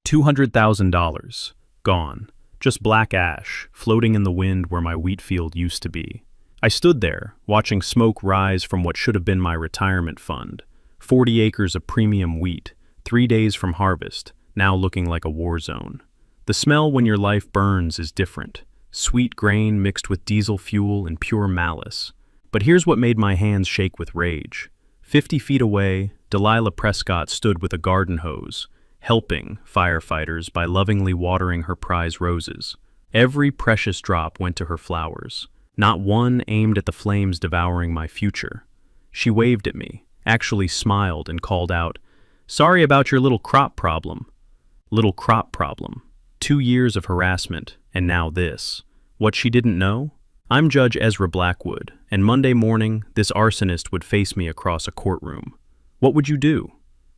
$200,000. Gone. Just black ash, floating in the wind where my wheat field used to be. I stood there, watching smoke rise from what should have been my retirement fund. 40 acres of premium wheat, 3 days from harvest, now looking like a war zone. The smell when your life burns is different. Sweet grain mixed with diesel fuel and pure malice. But here's what made my hands shake with rage. 50 feet away, Delilah Prescott stood with a garden hose, helping firefighters by lovingly watering her prize roses. Every precious drop went to her flowers, not one aimed at the flames devouring my future. She waved at me, actually smiled and called out, "Sorry about your little crop problem." Little crop problem. 2 years of harassment, and now this. What she didn't know? I'm Judge Ezra Blackwood, and Monday morning, this arsonist would face me across a courtroom. What would you do?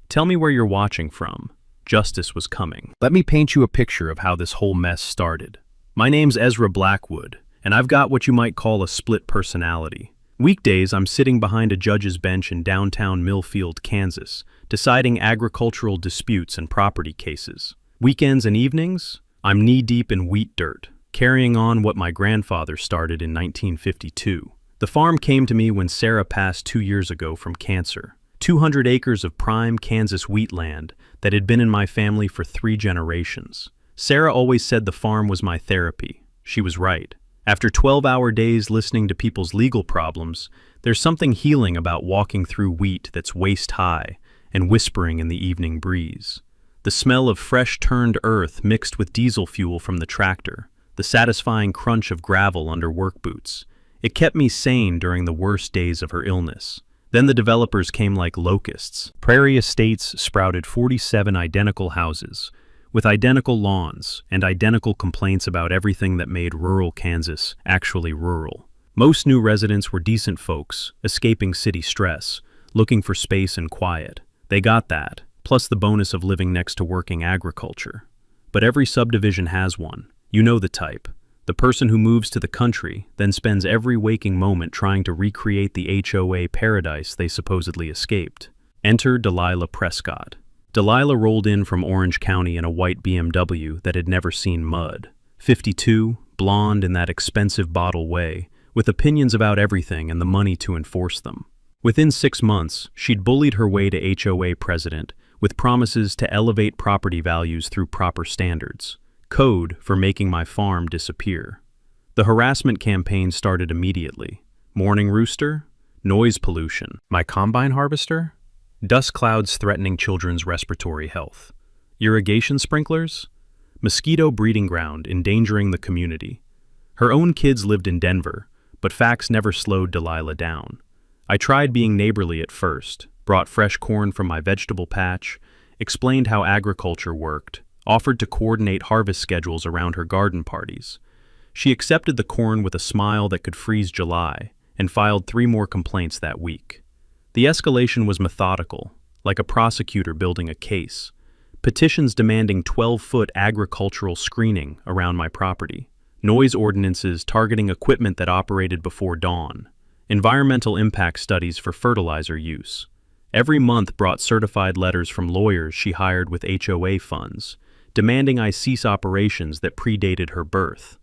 Tell me where you're watching from. Justice was coming. Let me paint you a picture of how this whole mess started. My name's Ezra Blackwood, and I've got what you might call a split personality. Weekdays, I'm sitting behind a judge's bench in downtown Millfield, Kansas, deciding agricultural disputes and property cases. Weekends and evenings, I'm knee-deep in wheat dirt, carrying on what my grandfather started in 1952. The farm came to me when Sarah passed 2 years ago from cancer. 200 acres of prime Kansas wheat land that had been in my family for 3 generations. Sarah always said the farm was my therapy. She was right. After 12-hour days listening to people's legal problems, there's something healing about walking through wheat that's waist-high and whispering in the evening breeze. The smell of fresh-turned earth mixed with diesel fuel from the tractor, the satisfying crunch of gravel under work boots. It kept me sane during the worst days of her illness. Then the developers came like locusts. Prairie Estates sprouted 47 identical houses, with identical lawns and identical complaints about everything that made rural Kansas actually rural. Most new residents were decent folks, escaping city stress, looking for space and quiet. They got that, plus the bonus of living next to working agriculture. But every subdivision has one. You know the type. The person who moves to the country, then spends every waking moment trying to recreate the HOA paradise they supposedly escaped. Enter Delilah Prescott. Delilah rolled in from Orange County in a white BMW that had never seen mud. 52, blonde in that expensive bottle way, with opinions about everything and the money to enforce them. Within 6 months, she'd bullied her way to HOA president with promises to elevate property values through proper standards. Code for making my farm disappear. The harassment campaign started immediately. Morning rooster? Noise pollution. My combine harvester? Dust clouds threatening children's respiratory health. Irrigation sprinklers? Mosquito breeding ground endangering the community. Her own kids lived in Denver, but facts never slowed Delilah down. I tried being neighborly at first, brought fresh corn from my vegetable patch, explained how agriculture worked, offered to coordinate harvest schedules around her garden parties. She accepted the corn with a smile that could freeze July, and filed 3 more complaints that week. The escalation was methodical, like a prosecutor building a case. Petitions demanding 12-foot agricultural screening around my property. Noise ordinances targeting equipment that operated before dawn. Environmental impact studies for fertilizer use. Every month brought certified letters from lawyers she hired with HOA funds, demanding I cease operations that predated her birth.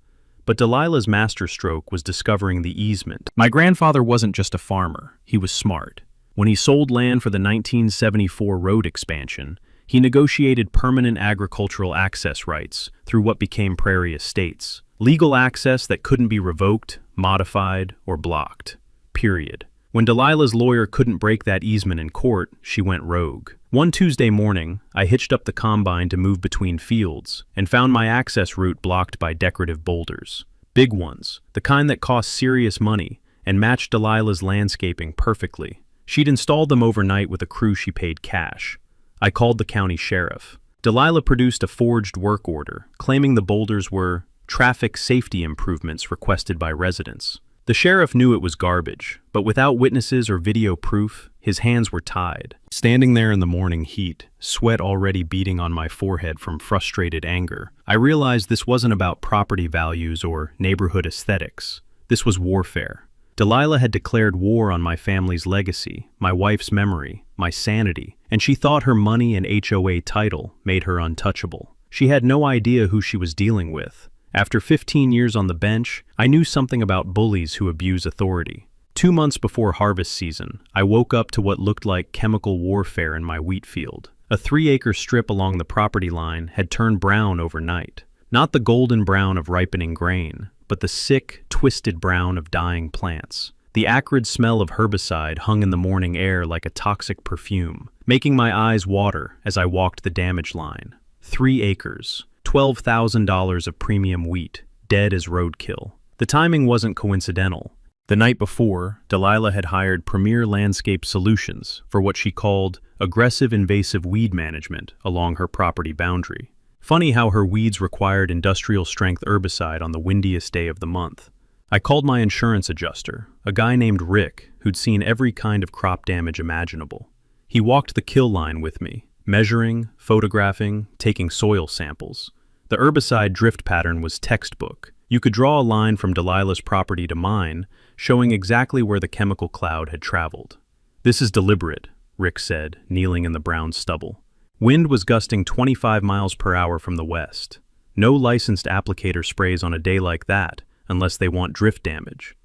But Delilah's masterstroke was discovering the easement. My grandfather wasn't just a farmer, he was smart. When he sold land for the 1974 road expansion, he negotiated permanent agricultural access rights through what became Prairie Estates. Legal access that couldn't be revoked, modified, or blocked. Period. When Delilah's lawyer couldn't break that easement in court, she went rogue. One Tuesday morning, I hitched up the combine to move between fields and found my access route blocked by decorative boulders. Big ones, the kind that cost serious money and matched Delilah's landscaping perfectly. She'd installed them overnight with a crew she paid cash. I called the county sheriff. Delilah produced a forged work order, claiming the boulders were traffic safety improvements requested by residents. The sheriff knew it was garbage, but without witnesses or video proof, his hands were tied. Standing there in the morning heat, sweat already beating on my forehead from frustrated anger, I realized this wasn't about property values or neighborhood aesthetics. This was warfare. Delilah had declared war on my family's legacy, my wife's memory, my sanity, and she thought her money and HOA title made her untouchable. She had no idea who she was dealing with. After 15 years on the bench, I knew something about bullies who abuse authority. 2 months before harvest season, I woke up to what looked like chemical warfare in my wheat field. A 3-acre strip along the property line had turned brown overnight. Not the golden brown of ripening grain, but the sick, twisted brown of dying plants. The acrid smell of herbicide hung in the morning air like a toxic perfume, making my eyes water as I walked the damage line. 3 acres, $12,000 of premium wheat, dead as roadkill. The timing wasn't coincidental. The night before, Delilah had hired Premier Landscape Solutions for what she called aggressive invasive weed management along her property boundary. Funny how her weeds required industrial-strength herbicide on the windiest day of the month. I called my insurance adjuster, a guy named Rick who'd seen every kind of crop damage imaginable. He walked the kill line with me, measuring, photographing, taking soil samples. The herbicide drift pattern was textbook. You could draw a line from Delilah's property to mine, showing exactly where the chemical cloud had traveled. "This is deliberate," Rick said, kneeling in the brown stubble. Wind was gusting 25 miles per hour from the west. No licensed applicator sprays on a day like that, unless they want drift damage.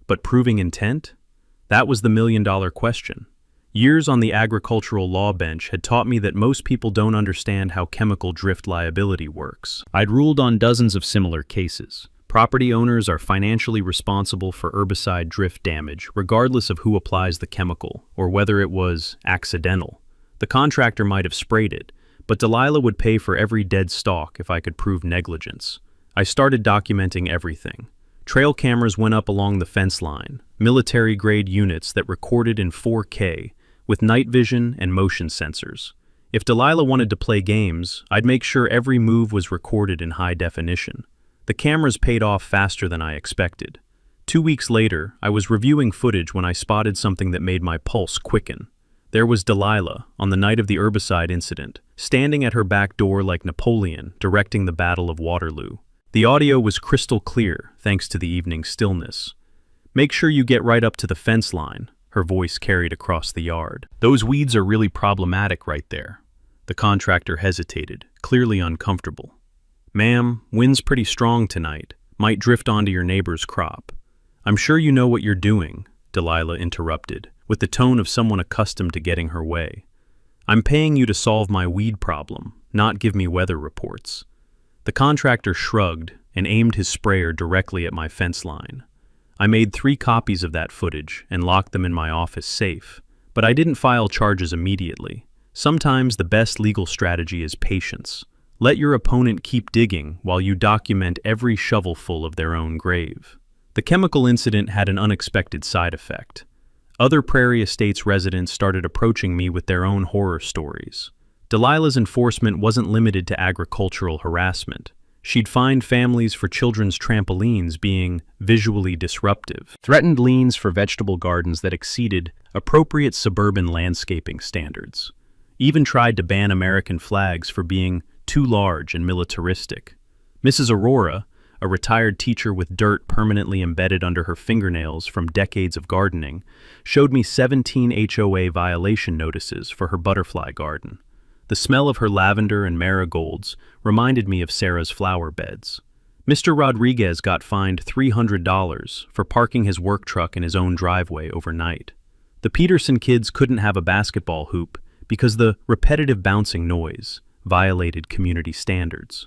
But proving intent? That was the million-dollar question. Years on the agricultural law bench had taught me that most people don't understand how chemical drift liability works. I'd ruled on dozens of similar cases. Property owners are financially responsible for herbicide drift damage, regardless of who applies the chemical, or whether it was accidental. The contractor might have sprayed it, but Delilah would pay for every dead stalk if I could prove negligence. I started documenting everything. Trail cameras went up along the fence line, military-grade units that recorded in 4K, with night vision and motion sensors. If Delilah wanted to play games, I'd make sure every move was recorded in high definition. The cameras paid off faster than I expected. 2 weeks later, I was reviewing footage when I spotted something that made my pulse quicken. There was Delilah, on the night of the herbicide incident, standing at her back door like Napoleon, directing the Battle of Waterloo. The audio was crystal clear, thanks to the evening stillness. "Make sure you get right up to the fence line," her voice carried across the yard. "Those weeds are really problematic right there." The contractor hesitated, clearly uncomfortable. "Ma'am, wind's pretty strong tonight. Might drift onto your neighbor's crop." "I'm sure you know what you're doing," Delilah interrupted, with the tone of someone accustomed to getting her way. "I'm paying you to solve my weed problem, not give me weather reports." The contractor shrugged and aimed his sprayer directly at my fence line. I made 3 copies of that footage and locked them in my office safe, but I didn't file charges immediately. Sometimes the best legal strategy is patience. Let your opponent keep digging while you document every shovelful of their own grave. The chemical incident had an unexpected side effect. Other Prairie Estates residents started approaching me with their own horror stories. Delilah's enforcement wasn't limited to agricultural harassment. She'd fined families for children's trampolines being visually disruptive, threatened liens for vegetable gardens that exceeded appropriate suburban landscaping standards, even tried to ban American flags for being too large and militaristic. Mrs. Aurora, a retired teacher with dirt permanently embedded under her fingernails from decades of gardening, showed me 17 HOA violation notices for her butterfly garden. The smell of her lavender and marigolds reminded me of Sarah's flower beds. Mr. Rodriguez got fined $300 for parking his work truck in his own driveway overnight. The Peterson kids couldn't have a basketball hoop because the repetitive bouncing noise violated community standards.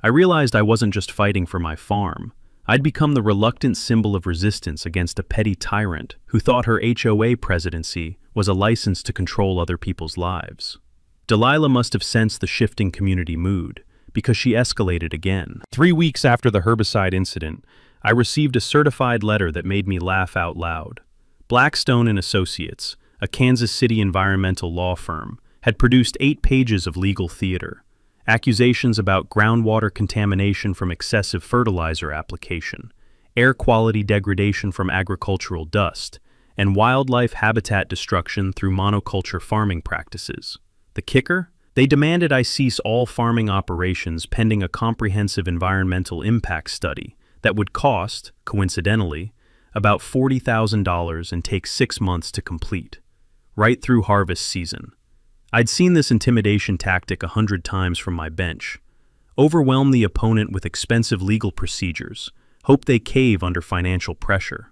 I realized I wasn't just fighting for my farm. I'd become the reluctant symbol of resistance against a petty tyrant who thought her HOA presidency was a license to control other people's lives. Delilah must have sensed the shifting community mood, because she escalated again. 3 weeks after the herbicide incident, I received a certified letter that made me laugh out loud. Blackstone and Associates, a Kansas City environmental law firm, had produced 8 pages of legal theater. Accusations about groundwater contamination from excessive fertilizer application, air quality degradation from agricultural dust, and wildlife habitat destruction through monoculture farming practices. The kicker? They demanded I cease all farming operations pending a comprehensive environmental impact study that would cost, coincidentally, about $40,000 and take 6 months to complete, right through harvest season. I'd seen this intimidation tactic 100 times from my bench. Overwhelm the opponent with expensive legal procedures, hope they cave under financial pressure.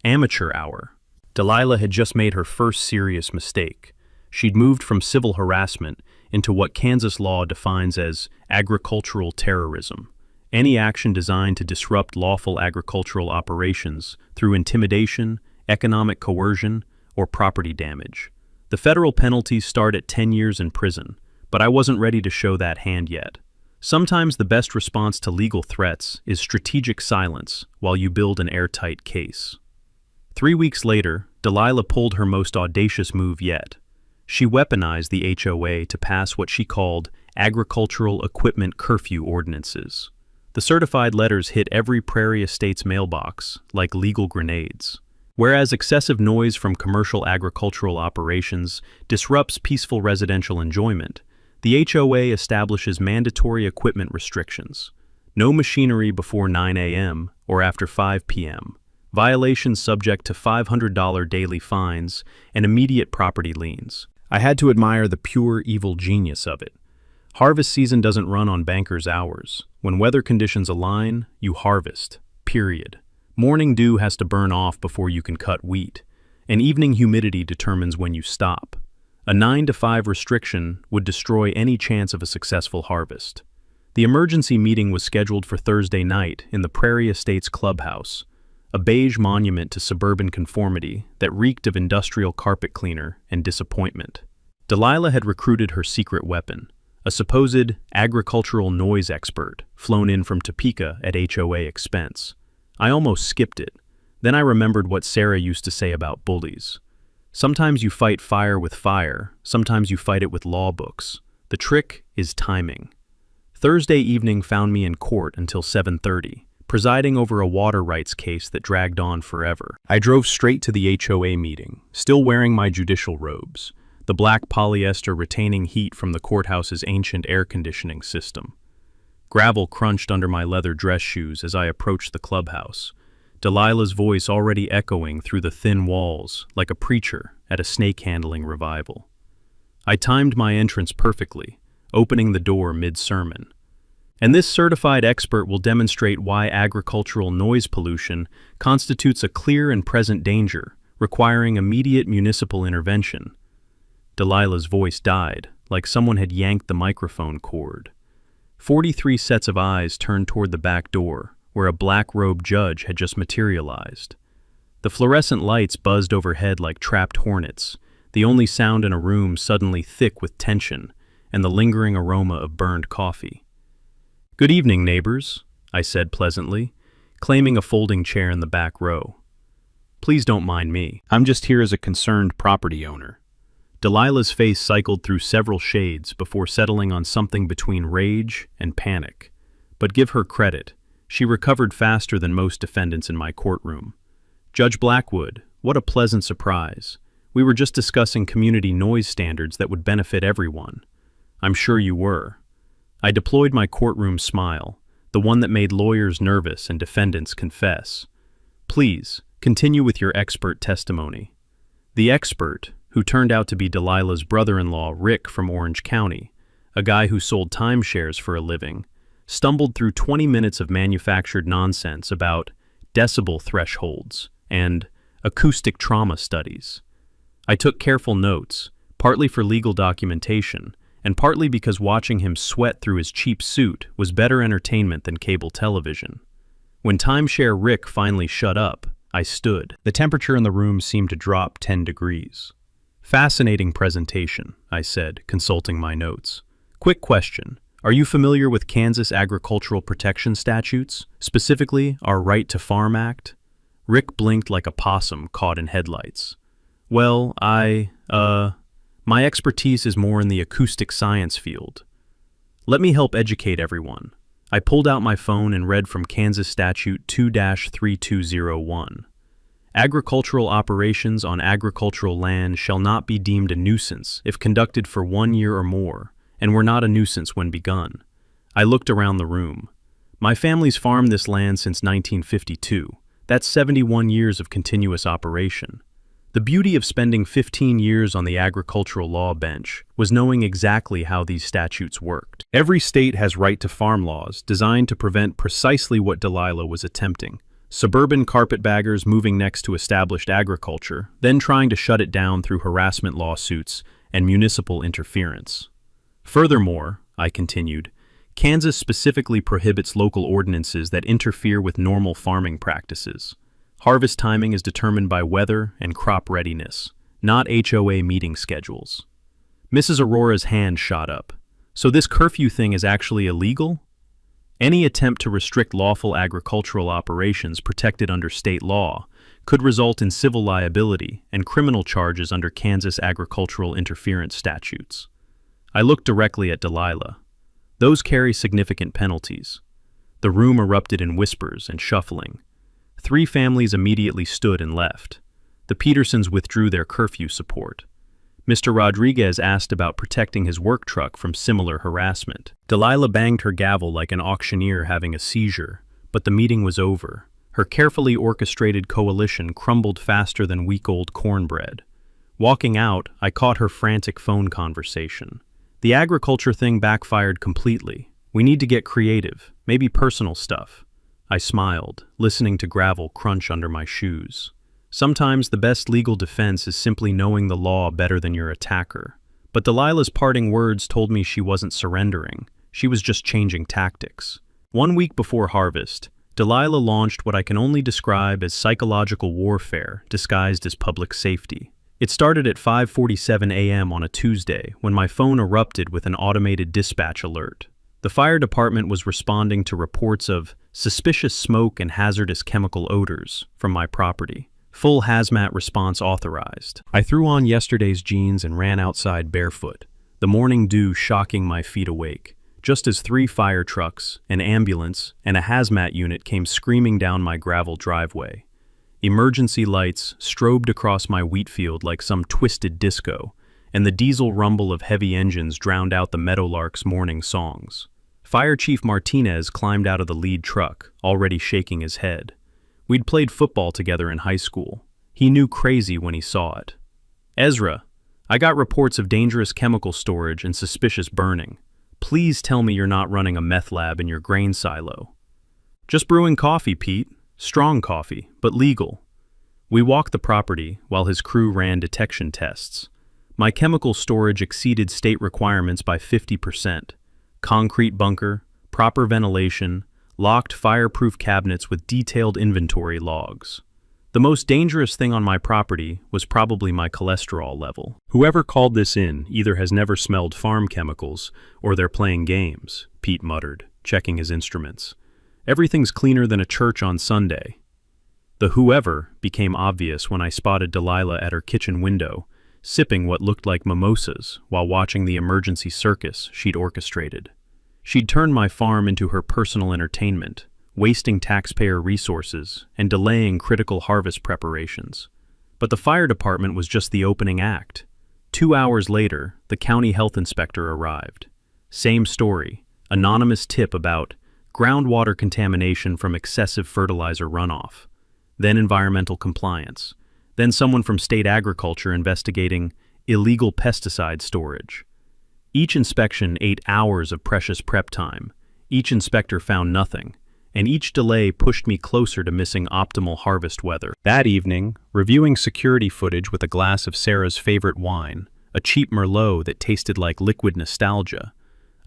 Amateur hour. Delilah had just made her first serious mistake. She'd moved from civil harassment into what Kansas law defines as agricultural terrorism, any action designed to disrupt lawful agricultural operations through intimidation, economic coercion, or property damage. The federal penalties start at 10 years in prison, but I wasn't ready to show that hand yet. Sometimes the best response to legal threats is strategic silence while you build an airtight case. 3 weeks later, Delilah pulled her most audacious move yet. She weaponized the HOA to pass what she called agricultural equipment curfew ordinances. The certified letters hit every Prairie Estates mailbox like legal grenades. Whereas excessive noise from commercial agricultural operations disrupts peaceful residential enjoyment, the HOA establishes mandatory equipment restrictions. No machinery before 9 a.m. or after 5 p.m. Violations subject to $500 daily fines and immediate property liens. I had to admire the pure evil genius of it. Harvest season doesn't run on bankers' hours. When weather conditions align, you harvest. Period. Morning dew has to burn off before you can cut wheat, and evening humidity determines when you stop. A 9 to 5 restriction would destroy any chance of a successful harvest. The emergency meeting was scheduled for Thursday night in the Prairie Estates clubhouse, a beige monument to suburban conformity that reeked of industrial carpet cleaner and disappointment. Delilah had recruited her secret weapon, a supposed agricultural noise expert flown in from Topeka at HOA expense. I almost skipped it. Then I remembered what Sarah used to say about bullies. Sometimes you fight fire with fire, sometimes you fight it with law books. The trick is timing. Thursday evening found me in court until 7:30, presiding over a water rights case that dragged on forever. I drove straight to the HOA meeting, still wearing my judicial robes, the black polyester retaining heat from the courthouse's ancient air conditioning system. Gravel crunched under my leather dress shoes as I approached the clubhouse, Delilah's voice already echoing through the thin walls like a preacher at a snake-handling revival. I timed my entrance perfectly, opening the door mid-sermon. And this certified expert will demonstrate why agricultural noise pollution constitutes a clear and present danger, requiring immediate municipal intervention. Delilah's voice died, like someone had yanked the microphone cord. 43 sets of eyes turned toward the back door, where a black-robed judge had just materialized. The fluorescent lights buzzed overhead like trapped hornets, the only sound in a room suddenly thick with tension and the lingering aroma of burned coffee. "Good evening, neighbors," I said pleasantly, claiming a folding chair in the back row. "Please don't mind me. I'm just here as a concerned property owner." Delilah's face cycled through several shades before settling on something between rage and panic. But give her credit, she recovered faster than most defendants in my courtroom. "Judge Blackwood, what a pleasant surprise. We were just discussing community noise standards that would benefit everyone." "I'm sure you were." I deployed my courtroom smile, the one that made lawyers nervous and defendants confess. "Please, continue with your expert testimony." The expert, who turned out to be Delilah's brother-in-law, Rick from Orange County, a guy who sold timeshares for a living, stumbled through 20 minutes of manufactured nonsense about decibel thresholds and acoustic trauma studies. I took careful notes, partly for legal documentation, and partly because watching him sweat through his cheap suit was better entertainment than cable television. When timeshare Rick finally shut up, I stood. The temperature in the room seemed to drop 10 degrees. "Fascinating presentation," I said, consulting my notes. "Quick question. Are you familiar with Kansas agricultural protection statutes, specifically our Right to Farm Act?" Rick blinked like a possum caught in headlights. "Well, my expertise is more in the acoustic science field. Let me help educate everyone." I pulled out my phone and read from Kansas Statute 2-3201. "Agricultural operations on agricultural land shall not be deemed a nuisance if conducted for 1 year or more, and were not a nuisance when begun." I looked around the room. My family's farmed this land since 1952. That's 71 years of continuous operation. The beauty of spending 15 years on the agricultural law bench was knowing exactly how these statutes worked. Every state has right to farm laws designed to prevent precisely what Delilah was attempting. Suburban carpetbaggers moving next to established agriculture, then trying to shut it down through harassment lawsuits and municipal interference. Furthermore, I continued, Kansas specifically prohibits local ordinances that interfere with normal farming practices. Harvest timing is determined by weather and crop readiness, not HOA meeting schedules. Mrs. Aurora's hand shot up. So this curfew thing is actually illegal? Any attempt to restrict lawful agricultural operations protected under state law could result in civil liability and criminal charges under Kansas agricultural interference statutes. I looked directly at Delilah. Those carry significant penalties. The room erupted in whispers and shuffling. 3 families immediately stood and left. The Petersons withdrew their curfew support. Mr. Rodriguez asked about protecting his work truck from similar harassment. Delilah banged her gavel like an auctioneer having a seizure, but the meeting was over. Her carefully orchestrated coalition crumbled faster than week-old cornbread. Walking out, I caught her frantic phone conversation. The agriculture thing backfired completely. We need to get creative, maybe personal stuff. I smiled, listening to gravel crunch under my shoes. Sometimes the best legal defense is simply knowing the law better than your attacker. But Delilah's parting words told me she wasn't surrendering. She was just changing tactics. 1 week before harvest, Delilah launched what I can only describe as psychological warfare disguised as public safety. It started at 5:47 a.m. on a Tuesday when my phone erupted with an automated dispatch alert. The fire department was responding to reports of suspicious smoke and hazardous chemical odors from my property. Full hazmat response authorized. I threw on yesterday's jeans and ran outside barefoot, the morning dew shocking my feet awake, just as 3 fire trucks, an ambulance, and a hazmat unit came screaming down my gravel driveway. Emergency lights strobed across my wheat field like some twisted disco, and the diesel rumble of heavy engines drowned out the meadowlark's morning songs. Fire Chief Martinez climbed out of the lead truck, already shaking his head. We'd played football together in high school. He knew crazy when he saw it. Ezra, I got reports of dangerous chemical storage and suspicious burning. Please tell me you're not running a meth lab in your grain silo. Just brewing coffee, Pete. Strong coffee, but legal. We walked the property while his crew ran detection tests. My chemical storage exceeded state requirements by 50%. Concrete bunker, proper ventilation, locked fireproof cabinets with detailed inventory logs. The most dangerous thing on my property was probably my cholesterol level. Whoever called this in either has never smelled farm chemicals or they're playing games, Pete muttered, checking his instruments. Everything's cleaner than a church on Sunday. The whoever became obvious when I spotted Delilah at her kitchen window, sipping what looked like mimosas while watching the emergency circus she'd orchestrated. She'd turned my farm into her personal entertainment, wasting taxpayer resources and delaying critical harvest preparations. But the fire department was just the opening act. 2 hours later, the county health inspector arrived. Same story, anonymous tip about groundwater contamination from excessive fertilizer runoff, then environmental compliance, then someone from state agriculture investigating illegal pesticide storage. Each inspection ate hours of precious prep time. Each inspector found nothing, and each delay pushed me closer to missing optimal harvest weather. That evening, reviewing security footage with a glass of Sarah's favorite wine, a cheap Merlot that tasted like liquid nostalgia,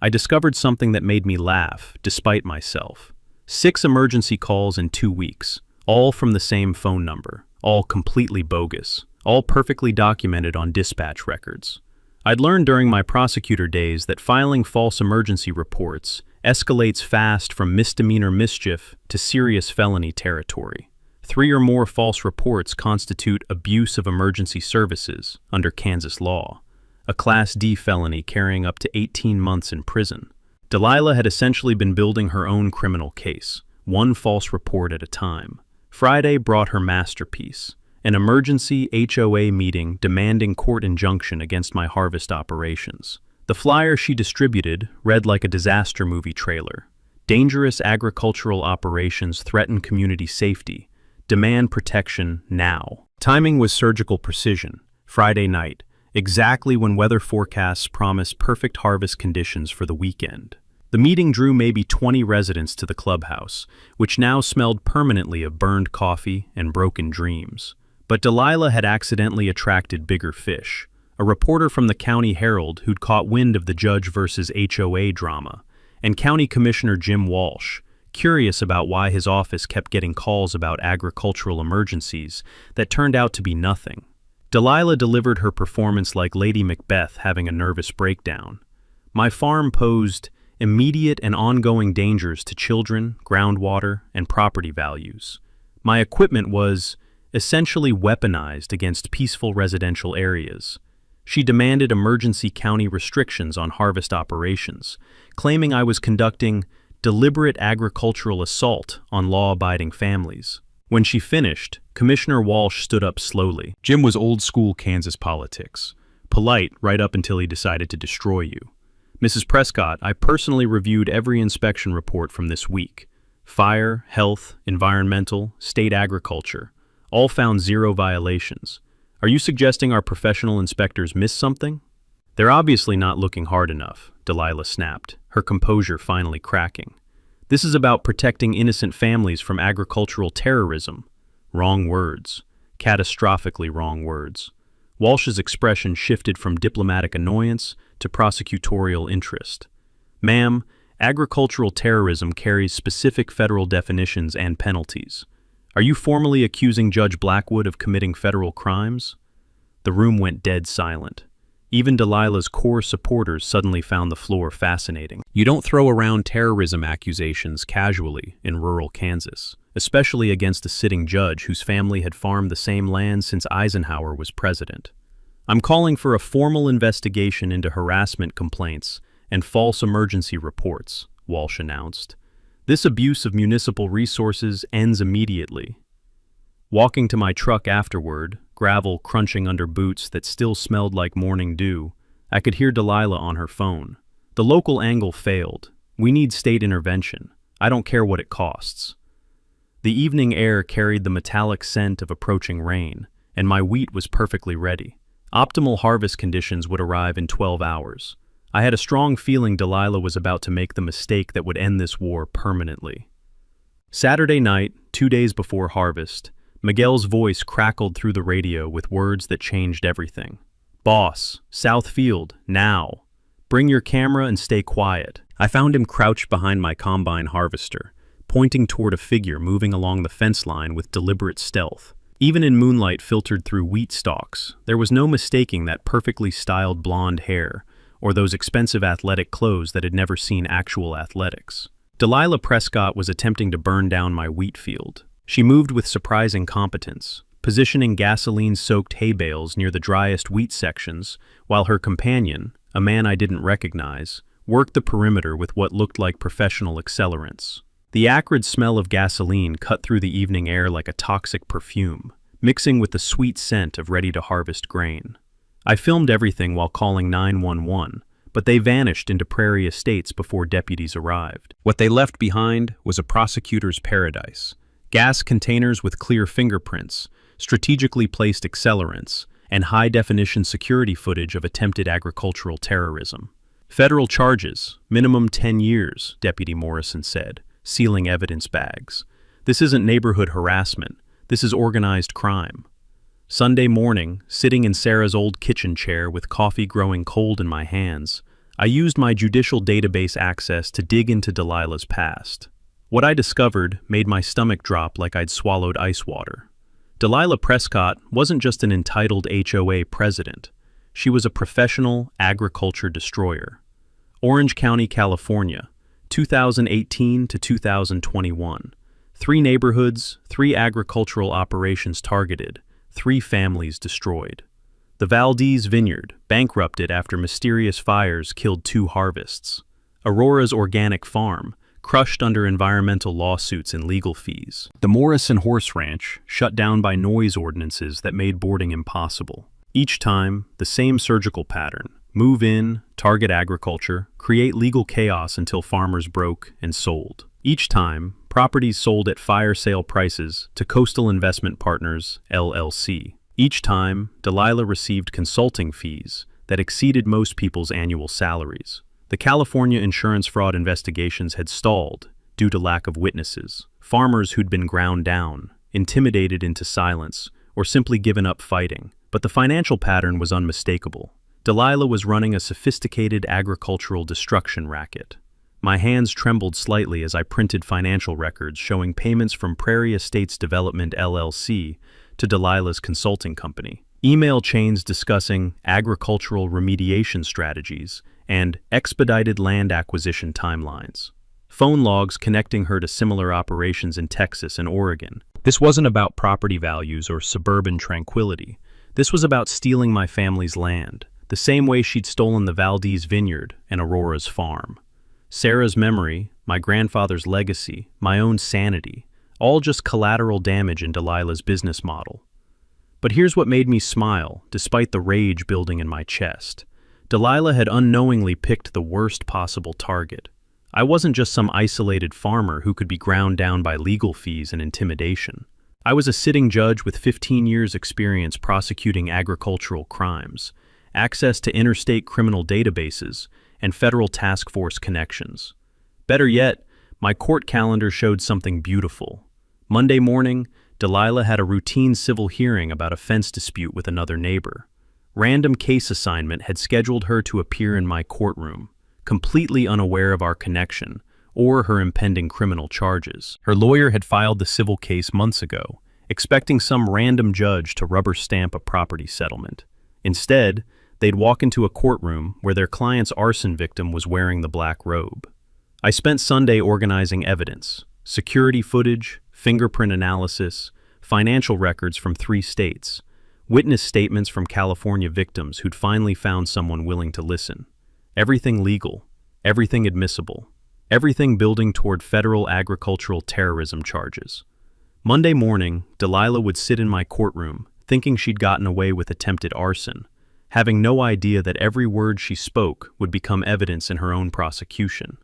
I discovered something that made me laugh, despite myself. 6 emergency calls in 2 weeks, all from the same phone number, all completely bogus, all perfectly documented on dispatch records. I'd learned during my prosecutor days that filing false emergency reports escalates fast from misdemeanor mischief to serious felony territory. 3 or more false reports constitute abuse of emergency services under Kansas law, a Class D felony carrying up to 18 months in prison. Delilah had essentially been building her own criminal case, 1 false report at a time. Friday brought her masterpiece, an emergency HOA meeting demanding court injunction against my harvest operations. The flyer she distributed read like a disaster movie trailer. Dangerous agricultural operations threaten community safety. Demand protection now. Timing was surgical precision. Friday night, exactly when weather forecasts promised perfect harvest conditions for the weekend. The meeting drew maybe 20 residents to the clubhouse, which now smelled permanently of burned coffee and broken dreams. But Delilah had accidentally attracted bigger fish. A reporter from the County Herald who'd caught wind of the judge versus HOA drama, and County Commissioner Jim Walsh, curious about why his office kept getting calls about agricultural emergencies that turned out to be nothing. Delilah delivered her performance like Lady Macbeth having a nervous breakdown. My farm posed immediate and ongoing dangers to children, groundwater, and property values. My equipment was essentially weaponized against peaceful residential areas. She demanded emergency county restrictions on harvest operations, claiming I was conducting deliberate agricultural assault on law-abiding families. When she finished, Commissioner Walsh stood up slowly. Jim was old-school Kansas politics, polite right up until he decided to destroy you. Mrs. Prescott, I personally reviewed every inspection report from this week. Fire, health, environmental, state agriculture, all found 0 violations. Are you suggesting our professional inspectors missed something? They're obviously not looking hard enough, Delilah snapped, her composure finally cracking. This is about protecting innocent families from agricultural terrorism. Wrong words. Catastrophically wrong words. Walsh's expression shifted from diplomatic annoyance to prosecutorial interest. Ma'am, agricultural terrorism carries specific federal definitions and penalties. Are you formally accusing Judge Blackwood of committing federal crimes? The room went dead silent. Even Delilah's core supporters suddenly found the floor fascinating. You don't throw around terrorism accusations casually in rural Kansas, especially against a sitting judge whose family had farmed the same land since Eisenhower was president. I'm calling for a formal investigation into harassment complaints and false emergency reports, Walsh announced. This abuse of municipal resources ends immediately. Walking to my truck afterward, gravel crunching under boots that still smelled like morning dew, I could hear Delilah on her phone. The local angle failed. We need state intervention. I don't care what it costs. The evening air carried the metallic scent of approaching rain, and my wheat was perfectly ready. Optimal harvest conditions would arrive in 12 hours. I had a strong feeling Delilah was about to make the mistake that would end this war permanently. Saturday night, 2 days before harvest, Miguel's voice crackled through the radio with words that changed everything. Boss, South Field, now. Bring your camera and stay quiet. I found him crouched behind my combine harvester, pointing toward a figure moving along the fence line with deliberate stealth. Even in moonlight filtered through wheat stalks, there was no mistaking that perfectly styled blonde hair or those expensive athletic clothes that had never seen actual athletics. Delilah Prescott was attempting to burn down my wheat field. She moved with surprising competence, positioning gasoline-soaked hay bales near the driest wheat sections, while her companion, a man I didn't recognize, worked the perimeter with what looked like professional accelerants. The acrid smell of gasoline cut through the evening air like a toxic perfume, mixing with the sweet scent of ready-to-harvest grain. I filmed everything while calling 911, but they vanished into prairie estates before deputies arrived. What they left behind was a prosecutor's paradise. Gas containers with clear fingerprints, strategically placed accelerants, and high-definition security footage of attempted agricultural terrorism. Federal charges, minimum 10 years, Deputy Morrison said, sealing evidence bags. This isn't neighborhood harassment. This is organized crime. Sunday morning, sitting in Sarah's old kitchen chair with coffee growing cold in my hands, I used my judicial database access to dig into Delilah's past. What I discovered made my stomach drop like I'd swallowed ice water. Delilah Prescott wasn't just an entitled HOA president. She was a professional agriculture destroyer. Orange County, California, 2018 to 2021. 3 neighborhoods, 3 agricultural operations targeted, 3 families destroyed. The Valdez Vineyard, bankrupted after mysterious fires killed 2 harvests. Aurora's Organic Farm, crushed under environmental lawsuits and legal fees. The Morrison Horse Ranch, shut down by noise ordinances that made boarding impossible. Each time, the same surgical pattern. Move in, target agriculture, create legal chaos until farmers broke and sold. Each time, properties sold at fire sale prices to Coastal Investment Partners, LLC. Each time, Delilah received consulting fees that exceeded most people's annual salaries. The California insurance fraud investigations had stalled due to lack of witnesses, farmers who'd been ground down, intimidated into silence, or simply given up fighting. But the financial pattern was unmistakable. Delilah was running a sophisticated agricultural destruction racket. My hands trembled slightly as I printed financial records showing payments from Prairie Estates Development LLC to Delilah's consulting company, email chains discussing agricultural remediation strategies and expedited land acquisition timelines, phone logs connecting her to similar operations in Texas and Oregon. This wasn't about property values or suburban tranquility. This was about stealing my family's land, the same way she'd stolen the Valdez vineyard and Aurora's farm. Sarah's memory, my grandfather's legacy, my own sanity, all just collateral damage in Delilah's business model. But here's what made me smile, despite the rage building in my chest. Delilah had unknowingly picked the worst possible target. I wasn't just some isolated farmer who could be ground down by legal fees and intimidation. I was a sitting judge with 15 years' experience prosecuting agricultural crimes, access to interstate criminal databases, and federal task force connections. Better yet, my court calendar showed something beautiful. Monday morning, Delilah had a routine civil hearing about a fence dispute with another neighbor. Random case assignment had scheduled her to appear in my courtroom, completely unaware of our connection or her impending criminal charges. Her lawyer had filed the civil case months ago, expecting some random judge to rubber stamp a property settlement. Instead, they'd walk into a courtroom where their client's arson victim was wearing the black robe. I spent Sunday organizing evidence, security footage, fingerprint analysis, financial records from 3 states, witness statements from California victims who'd finally found someone willing to listen. Everything legal, everything admissible, everything building toward federal agricultural terrorism charges. Monday morning, Delilah would sit in my courtroom, thinking she'd gotten away with attempted arson, having no idea that every word she spoke would become evidence in her own prosecution.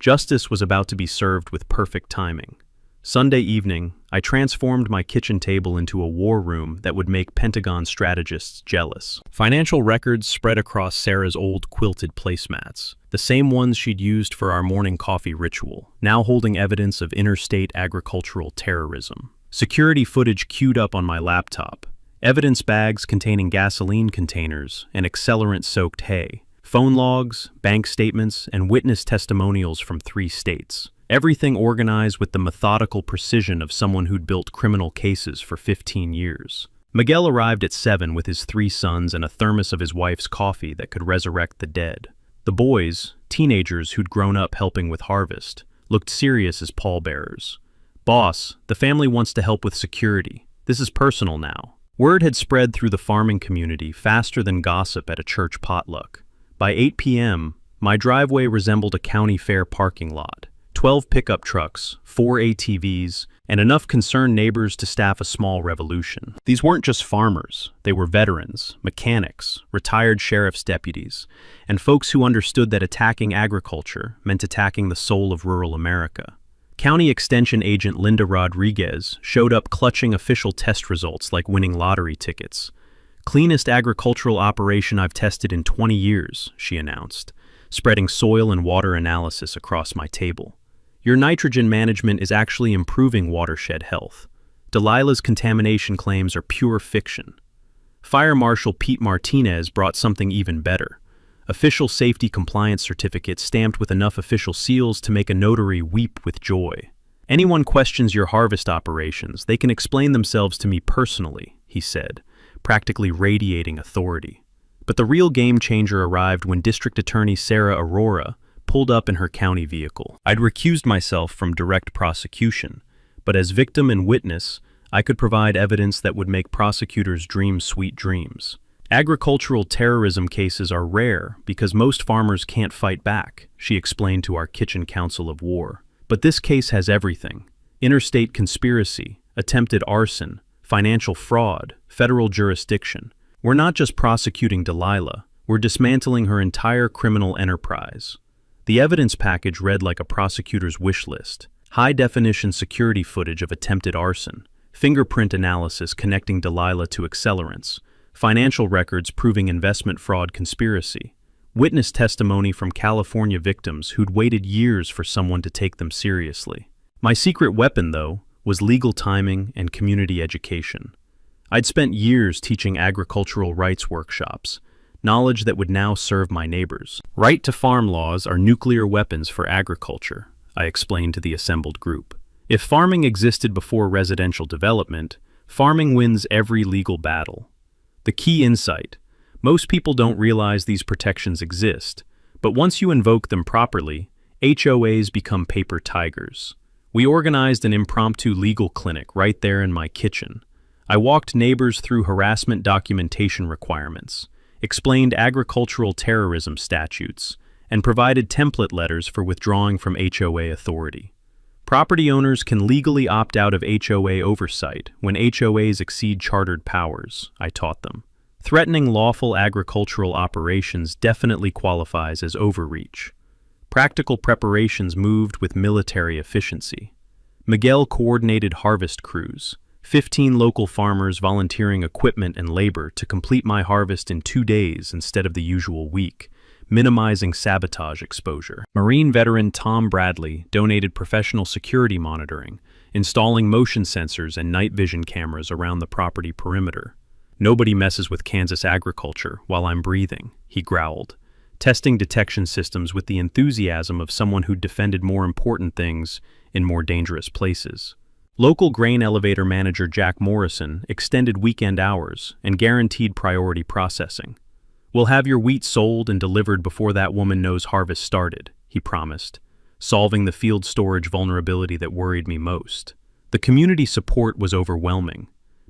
Justice was about to be served with perfect timing. Sunday evening, I transformed my kitchen table into a war room that would make Pentagon strategists jealous. Financial records spread across Sarah's old quilted placemats, the same ones she'd used for our morning coffee ritual, now holding evidence of interstate agricultural terrorism. Security footage queued up on my laptop, evidence bags containing gasoline containers and accelerant-soaked hay, phone logs, bank statements, and witness testimonials from 3 states. Everything organized with the methodical precision of someone who'd built criminal cases for 15 years. Miguel arrived at 7 with his 3 sons and a thermos of his wife's coffee that could resurrect the dead. The boys, teenagers who'd grown up helping with harvest, looked serious as pallbearers. "Boss, the family wants to help with security. This is personal now." Word had spread through the farming community faster than gossip at a church potluck. By 8 p.m., my driveway resembled a county fair parking lot. 12 pickup trucks, 4 ATVs, and enough concerned neighbors to staff a small revolution. These weren't just farmers. They were veterans, mechanics, retired sheriff's deputies, and folks who understood that attacking agriculture meant attacking the soul of rural America. County Extension Agent Linda Rodriguez showed up clutching official test results like winning lottery tickets. "Cleanest agricultural operation I've tested in 20 years, she announced, spreading soil and water analysis across my table. "Your nitrogen management is actually improving watershed health. Delilah's contamination claims are pure fiction." Fire Marshal Pete Martinez brought something even better. Official safety compliance certificate stamped with enough official seals to make a notary weep with joy. "Anyone questions your harvest operations, they can explain themselves to me personally," he said, practically radiating authority. But the real game changer arrived when District Attorney Sarah Aurora pulled up in her county vehicle. I'd recused myself from direct prosecution, but as victim and witness, I could provide evidence that would make prosecutors dream sweet dreams. "Agricultural terrorism cases are rare because most farmers can't fight back," she explained to our kitchen council of war. "But this case has everything: interstate conspiracy, attempted arson, financial fraud, federal jurisdiction. We're not just prosecuting Delilah, we're dismantling her entire criminal enterprise." The evidence package read like a prosecutor's wish list: high-definition security footage of attempted arson, fingerprint analysis connecting Delilah to accelerants, financial records proving investment fraud conspiracy, witness testimony from California victims who'd waited years for someone to take them seriously. My secret weapon, though, was legal timing and community education. I'd spent years teaching agricultural rights workshops, knowledge that would now serve my neighbors. Right to farm laws are nuclear weapons for agriculture, I explained to the assembled group. If farming existed before residential development, farming wins every legal battle. The key insight: most people don't realize these protections exist, but once you invoke them properly, HOAs become paper tigers. We organized an impromptu legal clinic right there in my kitchen. I walked neighbors through harassment documentation requirements, explained agricultural terrorism statutes, and provided template letters for withdrawing from HOA authority. Property owners can legally opt out of HOA oversight when HOAs exceed chartered powers, I taught them. Threatening lawful agricultural operations definitely qualifies as overreach. Practical preparations moved with military efficiency. Miguel coordinated harvest crews, 15 local farmers volunteering equipment and labor to complete my harvest in 2 days instead of the usual week, minimizing sabotage exposure. Marine veteran Tom Bradley donated professional security monitoring, installing motion sensors and night vision cameras around the property perimeter. "Nobody messes with Kansas agriculture while I'm breathing," he growled, testing detection systems with the enthusiasm of someone who'd defended more important things in more dangerous places. Local grain elevator manager Jack Morrison extended weekend hours and guaranteed priority processing. "We'll have your wheat sold and delivered before that woman knows harvest started," he promised, solving the field storage vulnerability that worried me most. The community support was overwhelming.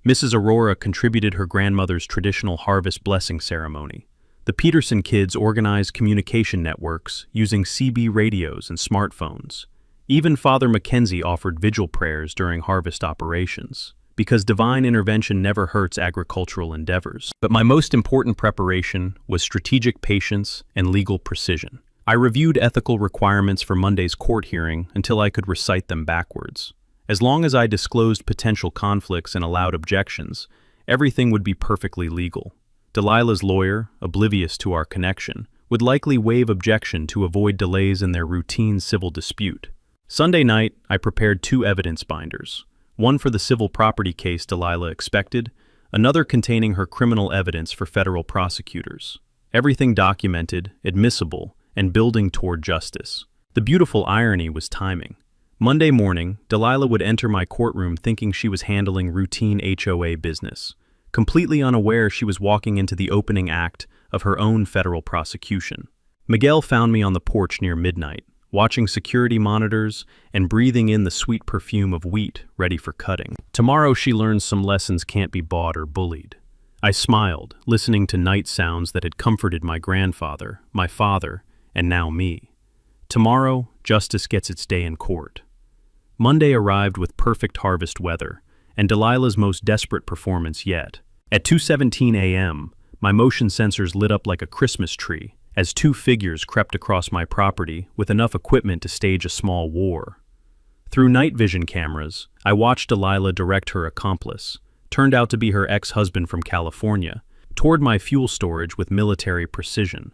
Mrs. Aurora contributed her grandmother's traditional harvest blessing ceremony. The Peterson kids organized communication networks using CB radios and smartphones. Even Father Mackenzie offered vigil prayers during harvest operations, because divine intervention never hurts agricultural endeavors. But my most important preparation was strategic patience and legal precision. I reviewed ethical requirements for Monday's court hearing until I could recite them backwards. As long as I disclosed potential conflicts and allowed objections, everything would be perfectly legal. Delilah's lawyer, oblivious to our connection, would likely waive objection to avoid delays in their routine civil dispute. Sunday night, I prepared 2 evidence binders, one for the civil property case Delilah expected, another containing her criminal evidence for federal prosecutors. Everything documented, admissible, and building toward justice. The beautiful irony was timing. Monday morning, Delilah would enter my courtroom thinking she was handling routine HOA business, completely unaware she was walking into the opening act of her own federal prosecution. Miguel found me on the porch near midnight, watching security monitors and breathing in the sweet perfume of wheat ready for cutting. Tomorrow she learns some lessons can't be bought or bullied. I smiled, listening to night sounds that had comforted my grandfather, my father, and now me. Tomorrow, justice gets its day in court. Monday arrived with perfect harvest weather, and Delilah's most desperate performance yet. At 2:17 a.m., my motion sensors lit up like a Christmas tree as 2 figures crept across my property with enough equipment to stage a small war. Through night vision cameras, I watched Delilah direct her accomplice, turned out to be her ex-husband from California, toward my fuel storage with military precision.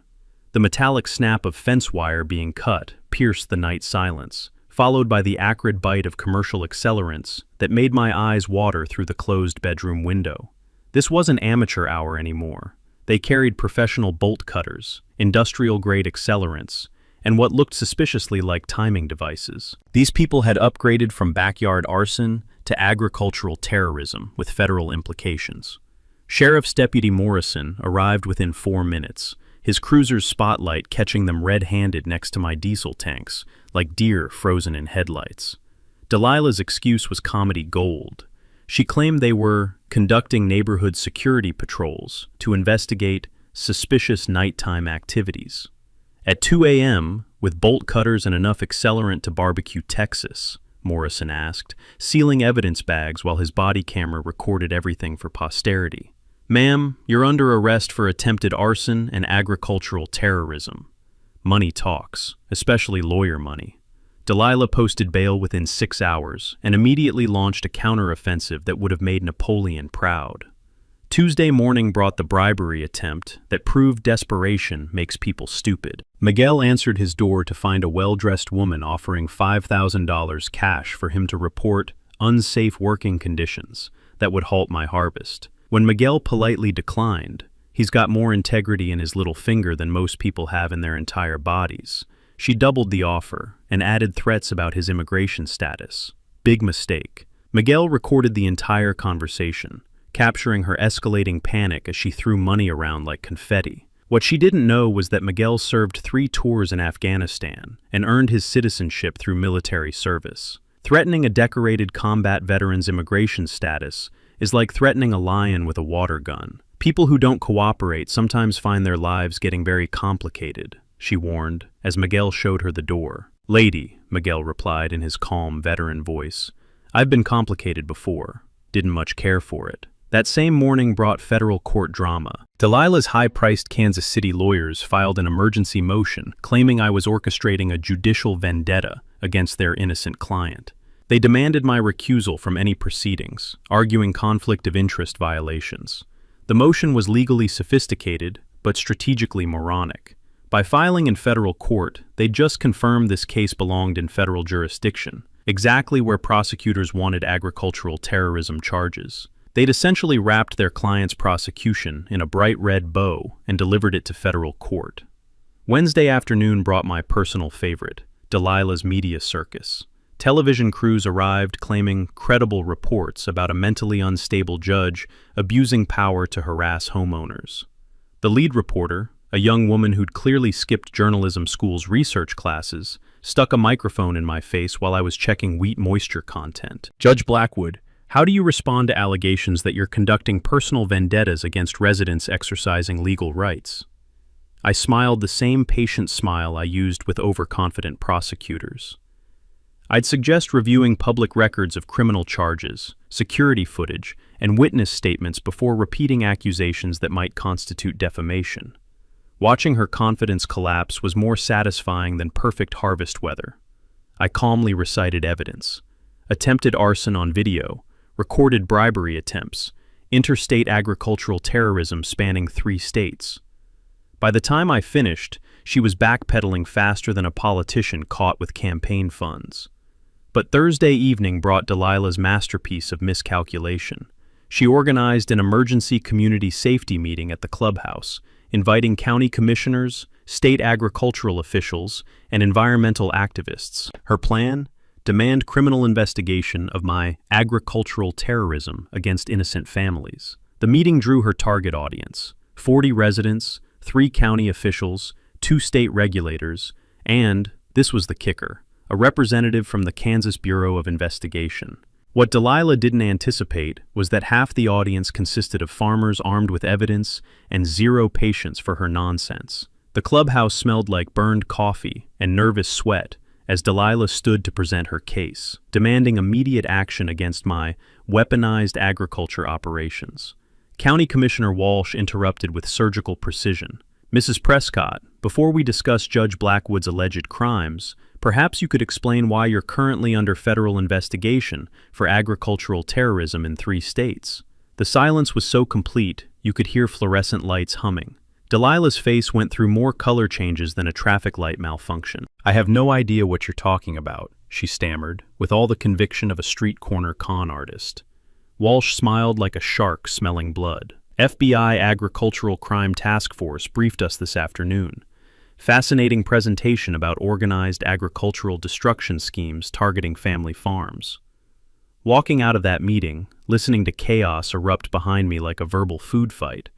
The metallic snap of fence wire being cut pierced the night silence, followed by the acrid bite of commercial accelerants that made my eyes water through the closed bedroom window. This wasn't amateur hour anymore. They carried professional bolt cutters, industrial-grade accelerants, and what looked suspiciously like timing devices. These people had upgraded from backyard arson to agricultural terrorism with federal implications. Sheriff's Deputy Morrison arrived within 4 minutes, his cruiser's spotlight catching them red-handed next to my diesel tanks, like deer frozen in headlights. Delilah's excuse was comedy gold. She claimed they were conducting neighborhood security patrols to investigate suspicious nighttime activities. At 2 a.m., with bolt cutters and enough accelerant to barbecue Texas, Morrison asked, sealing evidence bags while his body camera recorded everything for posterity. "Ma'am, you're under arrest for attempted arson and agricultural terrorism." Money talks, especially lawyer money. Delilah posted bail within 6 hours and immediately launched a counteroffensive that would have made Napoleon proud. Tuesday morning brought the bribery attempt that proved desperation makes people stupid. Miguel answered his door to find a well-dressed woman offering $5,000 cash for him to report unsafe working conditions that would halt my harvest. When Miguel politely declined, he's got more integrity in his little finger than most people have in their entire bodies. She doubled the offer and added threats about his immigration status. Big mistake. Miguel recorded the entire conversation, capturing her escalating panic as she threw money around like confetti. What she didn't know was that Miguel served 3 tours in Afghanistan and earned his citizenship through military service. Threatening a decorated combat veteran's immigration status is like threatening a lion with a water gun. People who don't cooperate sometimes find their lives getting very complicated, she warned, as Miguel showed her the door. Lady, Miguel replied in his calm veteran voice, I've been complicated before. Didn't much care for it. That same morning brought federal court drama. Delilah's high-priced Kansas City lawyers filed an emergency motion claiming I was orchestrating a judicial vendetta against their innocent client. They demanded my recusal from any proceedings, arguing conflict of interest violations. The motion was legally sophisticated, but strategically moronic. By filing in federal court, they just confirmed this case belonged in federal jurisdiction, exactly where prosecutors wanted agricultural terrorism charges. They'd essentially wrapped their client's prosecution in a bright red bow and delivered it to federal court. Wednesday afternoon brought my personal favorite, Delilah's media circus. Television crews arrived claiming credible reports about a mentally unstable judge abusing power to harass homeowners. The lead reporter, a young woman who'd clearly skipped journalism school's research classes, stuck a microphone in my face while I was checking wheat moisture content. Judge Blackwood, how do you respond to allegations that you're conducting personal vendettas against residents exercising legal rights? I smiled the same patient smile I used with overconfident prosecutors. I'd suggest reviewing public records of criminal charges, security footage, and witness statements before repeating accusations that might constitute defamation. Watching her confidence collapse was more satisfying than perfect harvest weather. I calmly recited evidence: attempted arson on video, recorded bribery attempts, interstate agricultural terrorism spanning 3 states. By the time I finished, she was backpedaling faster than a politician caught with campaign funds. But Thursday evening brought Delilah's masterpiece of miscalculation. She organized an emergency community safety meeting at the clubhouse, inviting county commissioners, state agricultural officials, and environmental activists. Her plan? Demand criminal investigation of my agricultural terrorism against innocent families. The meeting drew her target audience: 40 residents, 3 county officials, 2 state regulators, and, this was the kicker, a representative from the Kansas Bureau of Investigation. What Delilah didn't anticipate was that half the audience consisted of farmers armed with evidence and zero patience for her nonsense. The clubhouse smelled like burned coffee and nervous sweat as Delilah stood to present her case, demanding immediate action against my weaponized agriculture operations. County Commissioner Walsh interrupted with surgical precision. Mrs. Prescott, before we discuss Judge Blackwood's alleged crimes, perhaps you could explain why you're currently under federal investigation for agricultural terrorism in 3 states. The silence was so complete, you could hear fluorescent lights humming. Delilah's face went through more color changes than a traffic light malfunction. I have no idea what you're talking about, she stammered, with all the conviction of a street corner con artist. Walsh smiled like a shark smelling blood. FBI Agricultural Crime Task Force briefed us this afternoon. Fascinating presentation about organized agricultural destruction schemes targeting family farms. Walking out of that meeting, listening to chaos erupt behind me like a verbal food fight,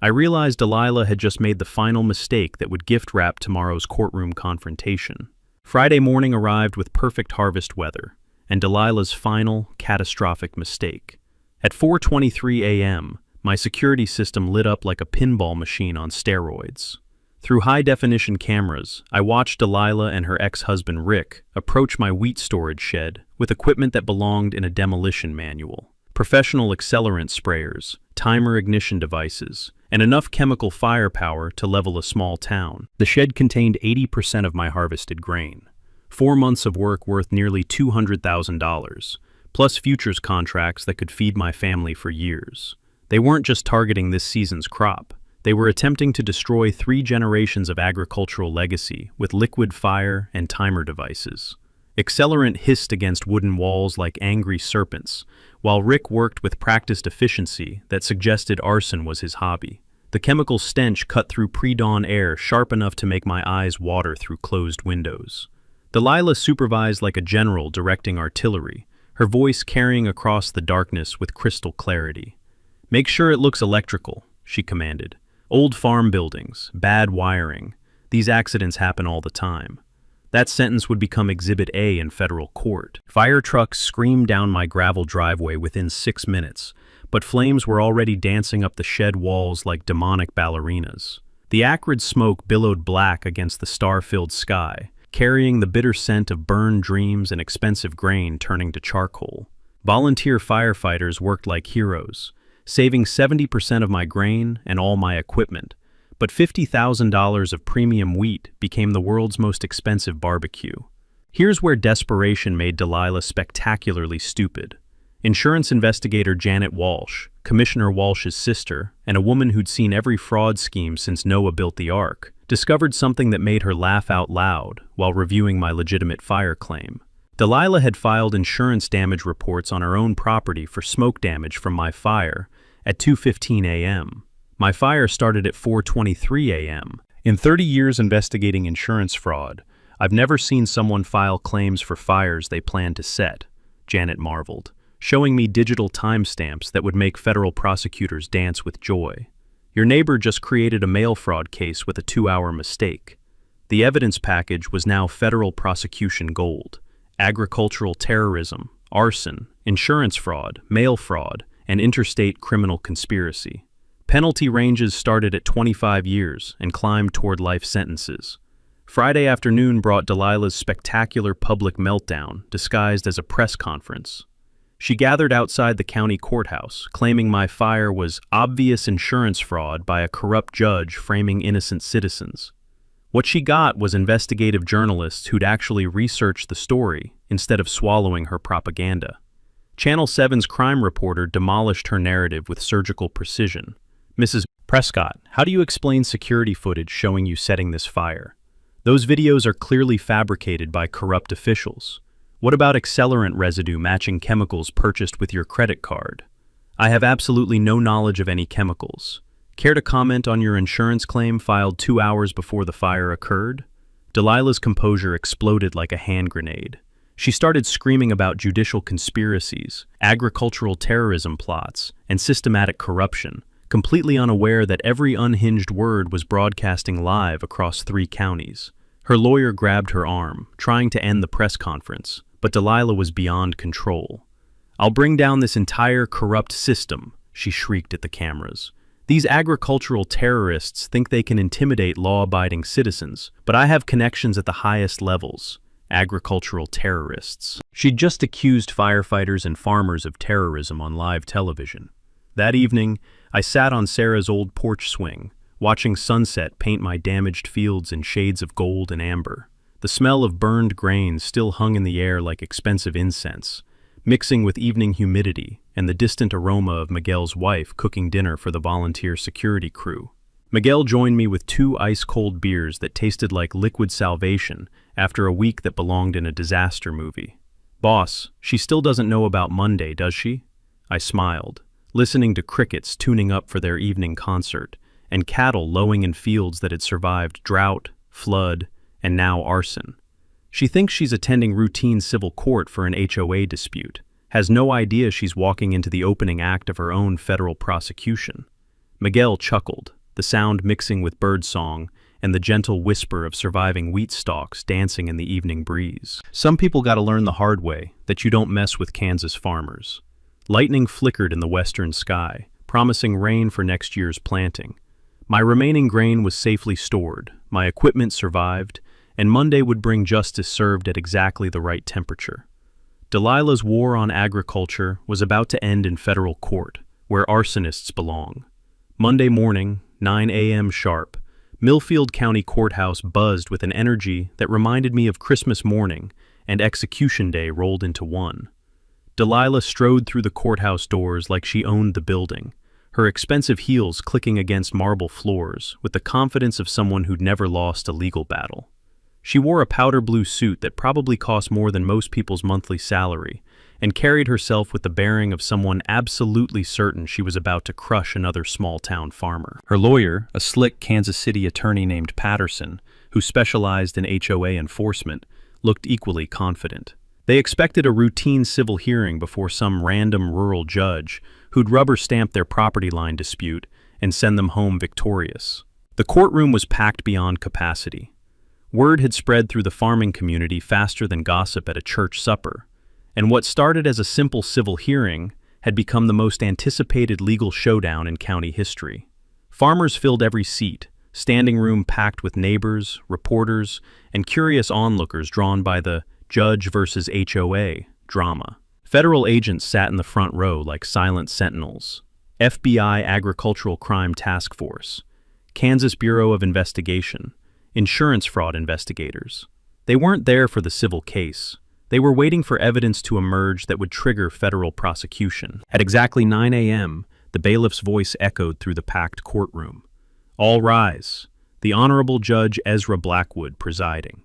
I realized Delilah had just made the final mistake that would gift-wrap tomorrow's courtroom confrontation. Friday morning arrived with perfect harvest weather, and Delilah's final, catastrophic mistake. At 4:23 a.m., my security system lit up like a pinball machine on steroids. Through high-definition cameras, I watched Delilah and her ex-husband Rick approach my wheat storage shed with equipment that belonged in a demolition manual. Professional accelerant sprayers, timer ignition devices, and enough chemical firepower to level a small town. The shed contained 80% of my harvested grain. 4 months of work worth nearly $200,000, plus futures contracts that could feed my family for years. They weren't just targeting this season's crop. They were attempting to destroy 3 generations of agricultural legacy with liquid fire and timer devices. Accelerant hissed against wooden walls like angry serpents, while Rick worked with practiced efficiency that suggested arson was his hobby. The chemical stench cut through pre-dawn air sharp enough to make my eyes water through closed windows. Delilah supervised like a general directing artillery, her voice carrying across the darkness with crystal clarity. "Make sure it looks electrical," she commanded. "Old farm buildings, bad wiring. These accidents happen all the time." That sentence would become Exhibit A in federal court. Fire trucks screamed down my gravel driveway within 6 minutes, but flames were already dancing up the shed walls like demonic ballerinas. The acrid smoke billowed black against the star-filled sky, carrying the bitter scent of burned dreams and expensive grain turning to charcoal. Volunteer firefighters worked like heroes, saving 70% of my grain and all my equipment, but $50,000 of premium wheat became the world's most expensive barbecue. Here's where desperation made Delilah spectacularly stupid. Insurance investigator Janet Walsh, Commissioner Walsh's sister, and a woman who'd seen every fraud scheme since Noah built the Ark, discovered something that made her laugh out loud while reviewing my legitimate fire claim. Delilah had filed insurance damage reports on her own property for smoke damage from my fire at 2:15 a.m. My fire started at 4:23 a.m. In 30 years investigating insurance fraud, I've never seen someone file claims for fires they planned to set, Janet marveled, showing me digital timestamps that would make federal prosecutors dance with joy. Your neighbor just created a mail fraud case with a 2-hour mistake. The evidence package was now federal prosecution gold: agricultural terrorism, arson, insurance fraud, mail fraud, and interstate criminal conspiracy. Penalty ranges started at 25 years and climbed toward life sentences. Friday afternoon brought Delilah's spectacular public meltdown, disguised as a press conference. She gathered outside the county courthouse, claiming my fire was obvious insurance fraud by a corrupt judge framing innocent citizens. What she got was investigative journalists who'd actually researched the story instead of swallowing her propaganda. Channel 7's crime reporter demolished her narrative with surgical precision. "Mrs. Prescott, how do you explain security footage showing you setting this fire? Those videos are clearly fabricated by corrupt officials. What about accelerant residue matching chemicals purchased with your credit card? I have absolutely no knowledge of any chemicals. Care to comment on your insurance claim filed 2 hours before the fire occurred?" Delilah's composure exploded like a hand grenade. She started screaming about judicial conspiracies, agricultural terrorism plots, and systematic corruption, completely unaware that every unhinged word was broadcasting live across 3 counties. Her lawyer grabbed her arm, trying to end the press conference, but Delilah was beyond control. "I'll bring down this entire corrupt system," she shrieked at the cameras. "These agricultural terrorists think they can intimidate law-abiding citizens, but I have connections at the highest levels. Agricultural terrorists." She'd just accused firefighters and farmers of terrorism on live television. That evening, I sat on Sarah's old porch swing, watching sunset paint my damaged fields in shades of gold and amber. The smell of burned grain still hung in the air like expensive incense, mixing with evening humidity and the distant aroma of Miguel's wife cooking dinner for the volunteer security crew. Miguel joined me with 2 ice-cold beers that tasted like liquid salvation after a week that belonged in a disaster movie. "Boss, she still doesn't know about Monday, does she?" I smiled, listening to crickets tuning up for their evening concert, and cattle lowing in fields that had survived drought, flood, and now arson. "She thinks she's attending routine civil court for an HOA dispute, has no idea she's walking into the opening act of her own federal prosecution." Miguel chuckled, the sound mixing with birdsong and the gentle whisper of surviving wheat stalks dancing in the evening breeze. "Some people gotta learn the hard way that you don't mess with Kansas farmers." Lightning flickered in the western sky, promising rain for next year's planting. My remaining grain was safely stored, my equipment survived, and Monday would bring justice served at exactly the right temperature. Delilah's war on agriculture was about to end in federal court, where arsonists belong. Monday morning, 9 a.m. sharp, Millfield County Courthouse buzzed with an energy that reminded me of Christmas morning and execution day rolled into one. Delilah strode through the courthouse doors like she owned the building, her expensive heels clicking against marble floors with the confidence of someone who'd never lost a legal battle. She wore a powder blue suit that probably cost more than most people's monthly salary, and carried herself with the bearing of someone absolutely certain she was about to crush another small-town farmer. Her lawyer, a slick Kansas City attorney named Patterson, who specialized in HOA enforcement, looked equally confident. They expected a routine civil hearing before some random rural judge who'd rubber-stamp their property line dispute and send them home victorious. The courtroom was packed beyond capacity. Word had spread through the farming community faster than gossip at a church supper, and what started as a simple civil hearing had become the most anticipated legal showdown in county history. Farmers filled every seat, standing room packed with neighbors, reporters, and curious onlookers drawn by the judge versus HOA drama. Federal agents sat in the front row like silent sentinels. FBI Agricultural Crime Task Force, Kansas Bureau of Investigation, insurance fraud investigators. They weren't there for the civil case. They were waiting for evidence to emerge that would trigger federal prosecution. At exactly 9 a.m., the bailiff's voice echoed through the packed courtroom. "All rise." The Honorable Judge Ezra Blackwood presiding.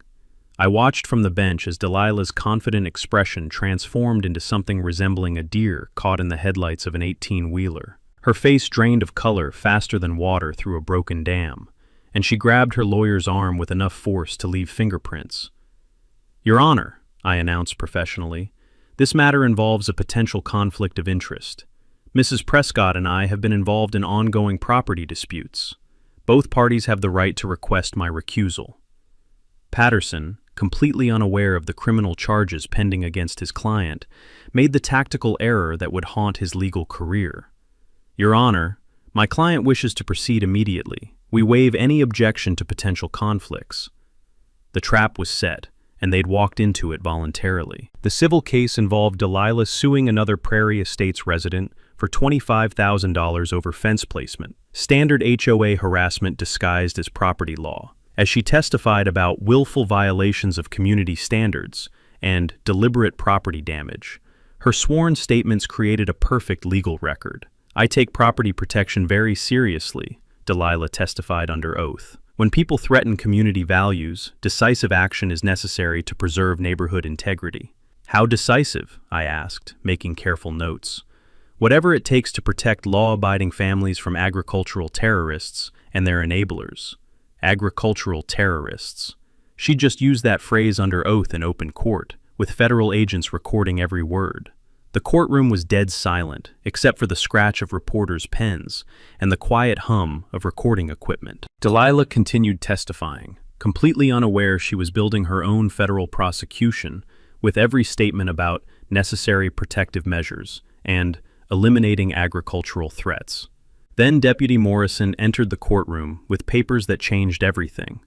I watched from the bench as Delilah's confident expression transformed into something resembling a deer caught in the headlights of an 18-wheeler. Her face drained of color faster than water through a broken dam, and she grabbed her lawyer's arm with enough force to leave fingerprints. "Your Honor," I announced professionally, "this matter involves a potential conflict of interest. Mrs. Prescott and I have been involved in ongoing property disputes. Both parties have the right to request my recusal." Patterson, completely unaware of the criminal charges pending against his client, made the tactical error that would haunt his legal career. "Your Honor, my client wishes to proceed immediately. We waive any objection to potential conflicts." The trap was set, and they'd walked into it voluntarily. The civil case involved Delilah suing another Prairie Estates resident for $25,000 over fence placement, standard HOA harassment disguised as property law. As she testified about willful violations of community standards and deliberate property damage, her sworn statements created a perfect legal record. "I take property protection very seriously," Delilah testified under oath. "When people threaten community values, decisive action is necessary to preserve neighborhood integrity." "How decisive?" I asked, making careful notes. "Whatever it takes to protect law-abiding families from agricultural terrorists and their enablers." Agricultural terrorists. She just used that phrase under oath in open court, with federal agents recording every word. The courtroom was dead silent, except for the scratch of reporters' pens and the quiet hum of recording equipment. Delilah continued testifying, completely unaware she was building her own federal prosecution, with every statement about necessary protective measures and eliminating agricultural threats. Then Deputy Morrison entered the courtroom with papers that changed everything.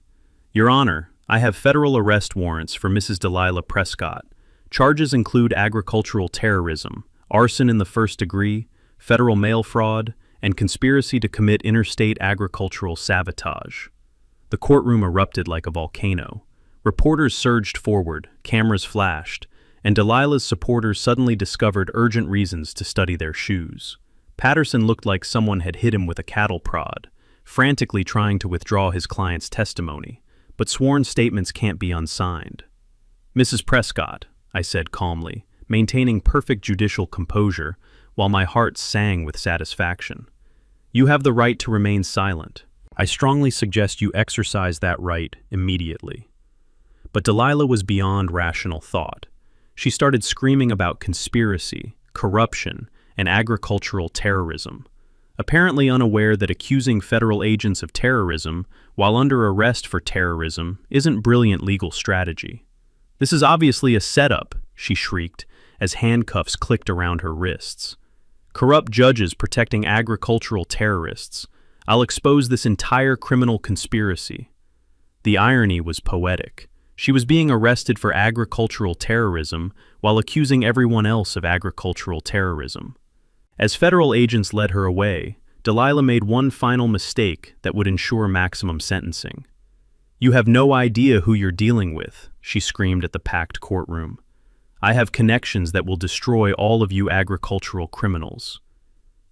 "Your Honor, I have federal arrest warrants for Mrs. Delilah Prescott. Charges include agricultural terrorism, arson in the first degree, federal mail fraud, and conspiracy to commit interstate agricultural sabotage." The courtroom erupted like a volcano. Reporters surged forward, cameras flashed, and Delilah's supporters suddenly discovered urgent reasons to study their shoes. Patterson looked like someone had hit him with a cattle prod, frantically trying to withdraw his client's testimony, but sworn statements can't be unsigned. "Mrs. Prescott," I said calmly, maintaining perfect judicial composure while my heart sang with satisfaction, "you have the right to remain silent. I strongly suggest you exercise that right immediately." But Delilah was beyond rational thought. She started screaming about conspiracy, corruption, and agricultural terrorism, apparently unaware that accusing federal agents of terrorism while under arrest for terrorism isn't brilliant legal strategy. "This is obviously a setup," she shrieked as handcuffs clicked around her wrists. "Corrupt judges protecting agricultural terrorists. I'll expose this entire criminal conspiracy." The irony was poetic. She was being arrested for agricultural terrorism while accusing everyone else of agricultural terrorism. As federal agents led her away, Delilah made one final mistake that would ensure maximum sentencing. "You have no idea who you're dealing with," she screamed at the packed courtroom. "I have connections that will destroy all of you agricultural criminals."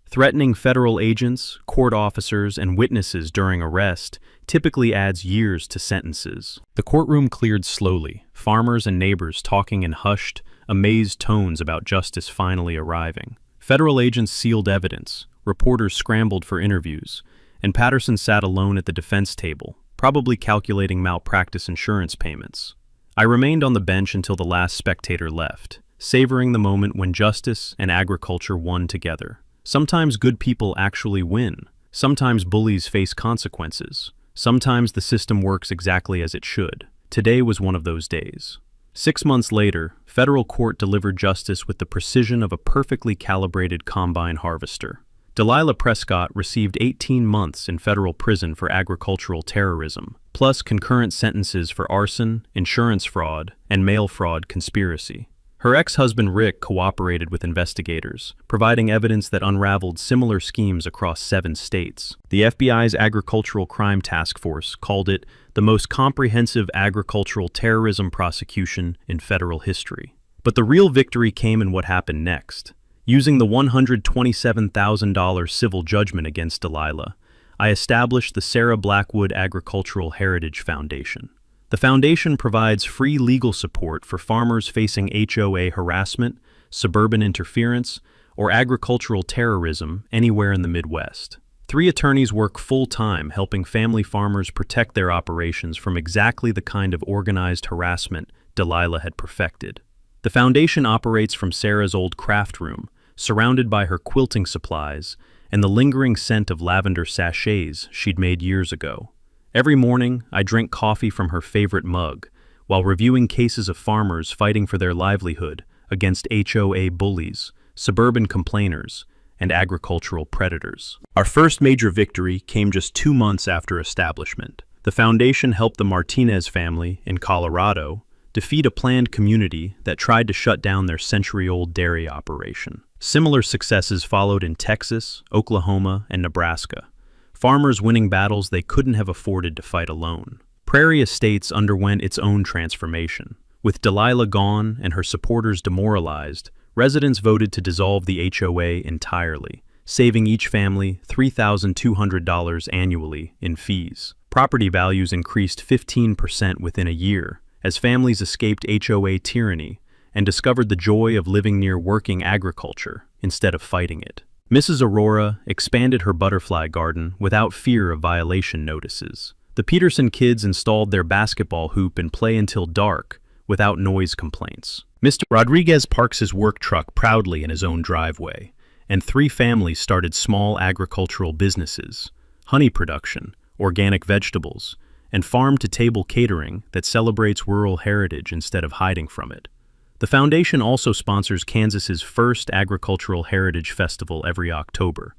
Threatening federal agents, court officers, and witnesses during arrest typically adds years to sentences. The courtroom cleared slowly, farmers and neighbors talking in hushed, amazed tones about justice finally arriving. Federal agents sealed evidence, reporters scrambled for interviews, and Patterson sat alone at the defense table, probably calculating malpractice insurance payments. I remained on the bench until the last spectator left, savoring the moment when justice and agriculture won together. Sometimes good people actually win. Sometimes bullies face consequences. Sometimes the system works exactly as it should. Today was one of those days. 6 months later, federal court delivered justice with the precision of a perfectly calibrated combine harvester. Delilah Prescott received 18 months in federal prison for agricultural terrorism, plus concurrent sentences for arson, insurance fraud, and mail fraud conspiracy. Her ex-husband Rick cooperated with investigators, providing evidence that unraveled similar schemes across 7 states. The FBI's Agricultural Crime Task Force called it the most comprehensive agricultural terrorism prosecution in federal history. But the real victory came in what happened next. Using the $127,000 civil judgment against Delilah, I established the Sarah Blackwood Agricultural Heritage Foundation. The foundation provides free legal support for farmers facing HOA harassment, suburban interference, or agricultural terrorism anywhere in the Midwest. 3 attorneys work full-time helping family farmers protect their operations from exactly the kind of organized harassment Delilah had perfected. The foundation operates from Sarah's old craft room, surrounded by her quilting supplies and the lingering scent of lavender sachets she'd made years ago. Every morning, I drink coffee from her favorite mug, while reviewing cases of farmers fighting for their livelihood against HOA bullies, suburban complainers, and agricultural predators. Our first major victory came just 2 months after establishment. The foundation helped the Martinez family in Colorado defeat a planned community that tried to shut down their century-old dairy operation. Similar successes followed in Texas, Oklahoma, and Nebraska, farmers winning battles they couldn't have afforded to fight alone. Prairie Estates underwent its own transformation. With Delilah gone and her supporters demoralized, residents voted to dissolve the HOA entirely, saving each family $3,200 annually in fees. Property values increased 15% within a year, as families escaped HOA tyranny and discovered the joy of living near working agriculture instead of fighting it. Mrs. Aurora expanded her butterfly garden without fear of violation notices. The Peterson kids installed their basketball hoop and play until dark without noise complaints. Mr. Rodriguez parks his work truck proudly in his own driveway, and 3 families started small agricultural businesses, honey production, organic vegetables, and farm-to-table catering that celebrates rural heritage instead of hiding from it. The foundation also sponsors Kansas's first Agricultural Heritage Festival every October,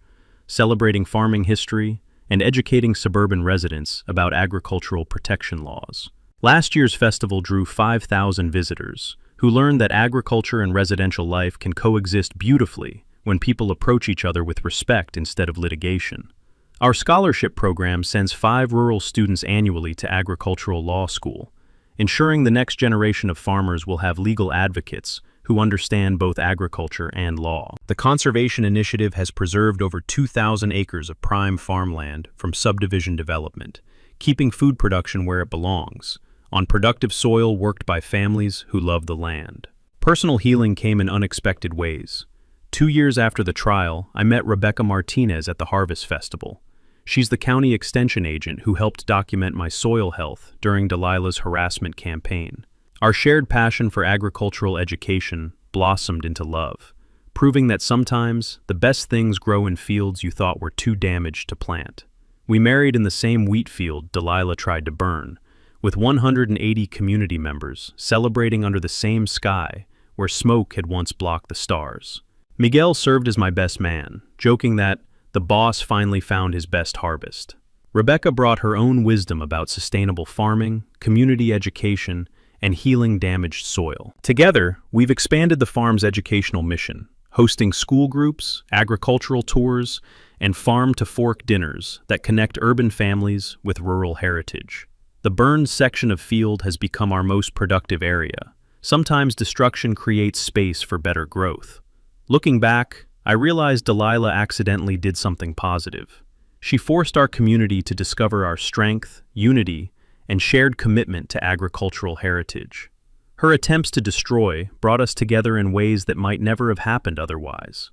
celebrating farming history and educating suburban residents about agricultural protection laws. Last year's festival drew 5,000 visitors, who learned that agriculture and residential life can coexist beautifully when people approach each other with respect instead of litigation. Our scholarship program sends 5 rural students annually to agricultural law school, ensuring the next generation of farmers will have legal advocates who understand both agriculture and law. The Conservation Initiative has preserved over 2,000 acres of prime farmland from subdivision development, keeping food production where it belongs, on productive soil worked by families who love the land. Personal healing came in unexpected ways. 2 years after the trial, I met Rebecca Martinez at the Harvest Festival. She's the county extension agent who helped document my soil health during Delilah's harassment campaign. Our shared passion for agricultural education blossomed into love, proving that sometimes the best things grow in fields you thought were too damaged to plant. We married in the same wheat field Delilah tried to burn, with 180 community members celebrating under the same sky where smoke had once blocked the stars. Miguel served as my best man, joking that the boss finally found his best harvest. Rebecca brought her own wisdom about sustainable farming, community education, and healing damaged soil. Together, we've expanded the farm's educational mission, hosting school groups, agricultural tours, and farm-to-fork dinners that connect urban families with rural heritage. The burned section of field has become our most productive area. Sometimes destruction creates space for better growth. Looking back, I realized Delilah accidentally did something positive. She forced our community to discover our strength, unity, and shared commitment to agricultural heritage. Her attempts to destroy brought us together in ways that might never have happened otherwise.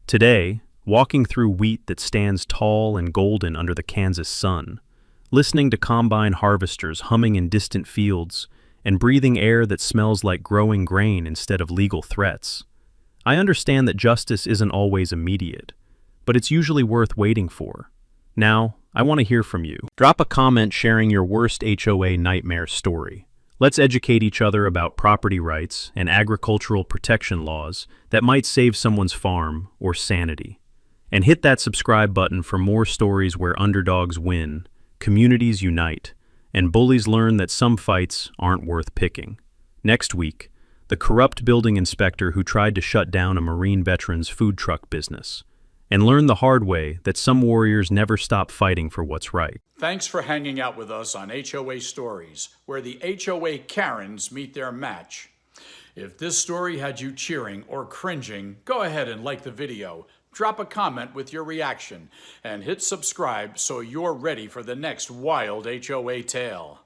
Today, walking through wheat that stands tall and golden under the Kansas sun, listening to combine harvesters humming in distant fields, and breathing air that smells like growing grain instead of legal threats, I understand that justice isn't always immediate, but it's usually worth waiting for. Now, I want to hear from you. Drop a comment sharing your worst HOA nightmare story. Let's educate each other about property rights and agricultural protection laws that might save someone's farm or sanity. And hit that subscribe button for more stories where underdogs win, communities unite, and bullies learn that some fights aren't worth picking. Next week, the corrupt building inspector who tried to shut down a Marine veteran's food truck business, and learn the hard way that some warriors never stop fighting for what's right. Thanks for hanging out with us on HOA Stories, where the HOA Karens meet their match. If this story had you cheering or cringing, go ahead and like the video, drop a comment with your reaction, and hit subscribe so you're ready for the next wild HOA tale.